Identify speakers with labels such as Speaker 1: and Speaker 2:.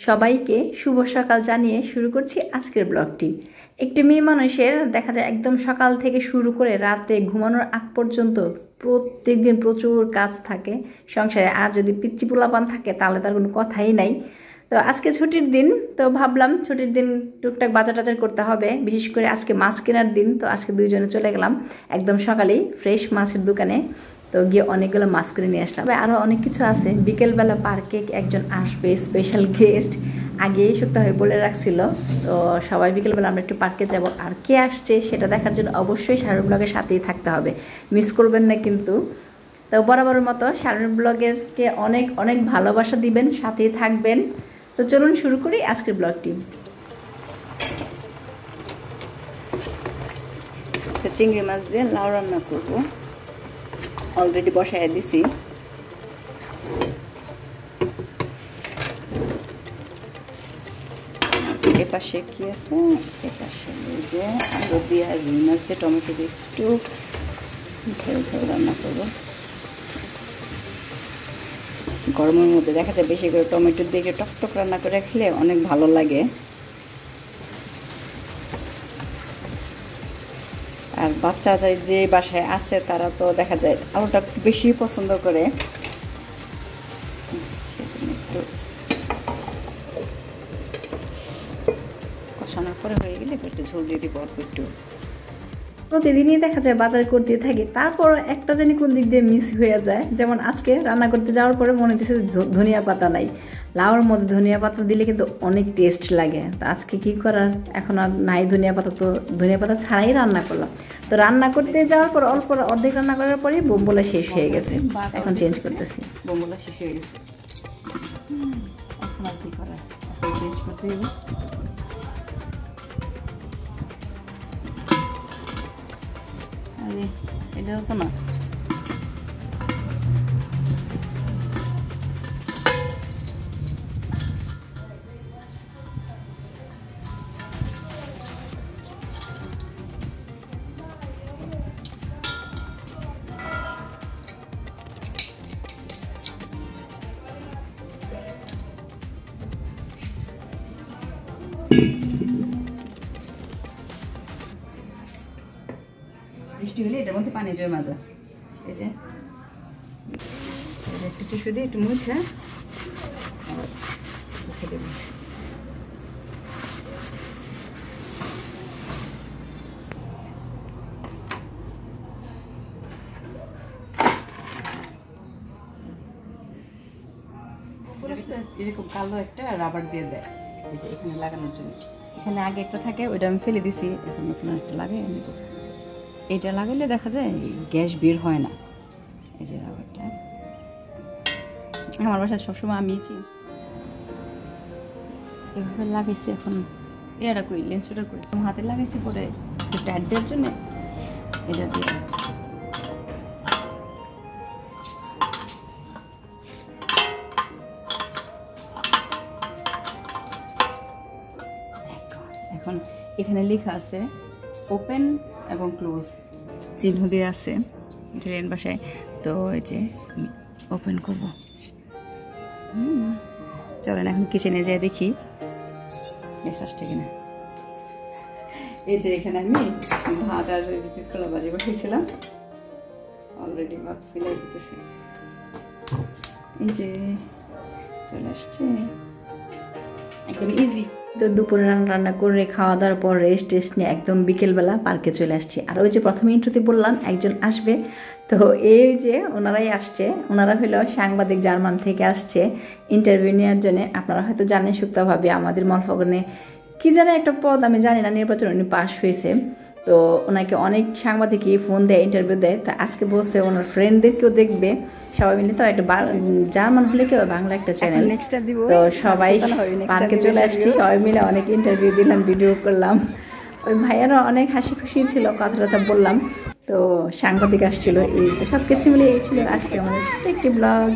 Speaker 1: সবাইকে শুভ সকাল জানিয়ে শুরু করছি আজকের ব্লগটি। একটি মেয়ে মানুষের দেখা যায় একদম সকাল থেকে শুরু করে রাতে ঘুমানোর আগ পর্যন্ত প্রত্যেকদিন প্রচুর কাজ থাকে সংসারে। আর যদি পিচ্চি পোলাপান থাকে তাহলে তার কোনো কথাই নাই। তো আজকে ছুটির দিন, তো ভাবলাম ছুটির দিন টুকটাক বাজার টাজার করতে হবে, বিশেষ করে আজকে মাছ কেনার দিন। তো আজকে দুইজনে চলে গেলাম একদম সকালেই ফ্রেশ মাছের দোকানে। তো গিয়ে অনেকগুলো মাছ কিনে নিয়ে আসলাম। আরও অনেক কিছু আছে। বিকেলবেলা পার্কে একজন আসবে, স্পেশাল গেস্ট, আগেই সপ্তাহে বলে রাখছিল। তো সবাই বিকেলবেলা আমরা একটু পার্কে যাব। আর কে আসছে সেটা দেখার জন্য অবশ্যই শারুর ব্লগের সাথেই থাকতে হবে, মিস করবেন না কিন্তু। তো বরাবরের মতো শারুর ব্লগেরকে অনেক অনেক ভালোবাসা দিবেন, সাথেই থাকবেন। তো চলুন শুরু করি আজকের ব্লগটি। আজকে চিংড়ি মাছ দিয়ে লাউ রান্না করবো, অলরেডি বসায় দিছি। এপাশে কি আছে, এপাশে এই যে আলু দিয়ে আর রুই মাছ দিয়ে টমেটো দিয়ে একটু ঝোল ঝোল রান্না করবো। গরমের মধ্যে দেখা যায় বেশি করে টমেটো দিয়ে টকটক রান্না করে খেলে অনেক ভালো লাগে। আর বাচ্চা যে বাসায় আছে তারা তো দেখা যায় আলুটা একটু বেশি পছন্দ করে। একটু কষানোর পরে হয়ে গেলে একটু ঝোল দিয়ে দিব অল্প একটু। প্রতিদিনই দেখা যায় বাজার করতে থাকি, তারপর একটা জানি কোন দিক দিয়ে মিস হয়ে যায়। যেমন আজকে রান্না করতে যাওয়ার পরে মনে হচ্ছে ধনিয়া পাতা নাই। লাউর মধ্যে ধনিয়া পাতা দিলে কিন্তু অনেক টেস্ট লাগে। তো আজকে কি করার, এখন আর নাই ধনিয়া পাতা, তো ধনিয়া পাতা ছাড়াই রান্না করলাম। তো রান্না করতে যাওয়ার পর অল্প অর্ধেক রান্না করার পরেই বোম্বলা শেষ হয়ে গেছে। এখন চেঞ্জ করতেছি, বোম্বলা শেষ হয়ে গেছে। এখন আর কি করার, চেঞ্জ করতে হবে। আরে এটা তো না, বৃষ্টি হলে এটার মধ্যে পানি জমে মাজা। এই যে একটু টিস্যু দিয়ে একটু মুছে রেখে দেব। এরকম কালো একটা রাবার দিয়ে দেয় এই যে এখানে লাগানোর জন্য। এখানে আগে একটা থাকে, ওইটা আমি ফেলে দিছি, এখন নতুন একটা লাগাই আমি। এটা লাগাইলে দেখা যায় গ্যাস বের হয় না। এই যে রাবারটা আমার বাসায় সবসময় আমি এভাবে লাগাইছি। এখন এটা করি, লেন্সটা করি হাতে লাগাইছি, পরে টাইট দেওয়ার জন্য এটা দিয়ে এখন এখানে লেখা আছে ওপেন এবং ক্লোজ, চিহ্ন দিয়ে আছে ইটালিয়ান ভাষায়। তো এই যে আমি ওপেন করব। চলেন এখন কিচেনে যাই দেখি গ্যাস আসছে কিনা। এই যে এখানে আমি ভাত আর কলা ভাজি বসেছিলাম, অলরেডি ভাত ফেলে দিতেছি। এই যে চলে আসছে, একদম ইজি। তো দুপুরে রান্না করে খাওয়া দাওয়ার পর রেস্ট নিয়ে একদম বিকেলবেলা পার্কে চলে আসছি। আর ওই যে প্রথমে ইন্ট্রোতে বললাম একজন আসবে, তো এই যে ওনারাই আসছে। ওনারা হলো সাংবাদিক, জার্মান থেকে আসছে ইন্টারভিউ নেওয়ার জন্য। আপনারা হয়তো জানেন সুক্তাভাবে আমাদের মলফগনে কি জানে একটা পদ, আমি জানি না, নির্বাচন উনি পাশ হয়েছে। তো ওনাকে অনেক সাংবাদিকই ফোন দেয়, ইন্টারভিউ দেয়। তো আজকে বলছে ওনার ফ্রেন্ডদেরকেও দেখবে সবাই মিলে। তো একটা জার্মান হলে কেউ বাংলা একটা চ্যানেল, তো সবাই পার্কে চলে আসছি, সবাই মিলে অনেক ইন্টারভিউ দিলাম, ভিডিও করলাম। ওই ভাইয়ারা অনেক হাসি খুশি ছিল, কথা টথা বললাম। তো সাংবাদিক আসছিল, এই তো সব কিছু মিলে এই ছিল আজকে আমাদের ছোট্ট একটি ব্লগ।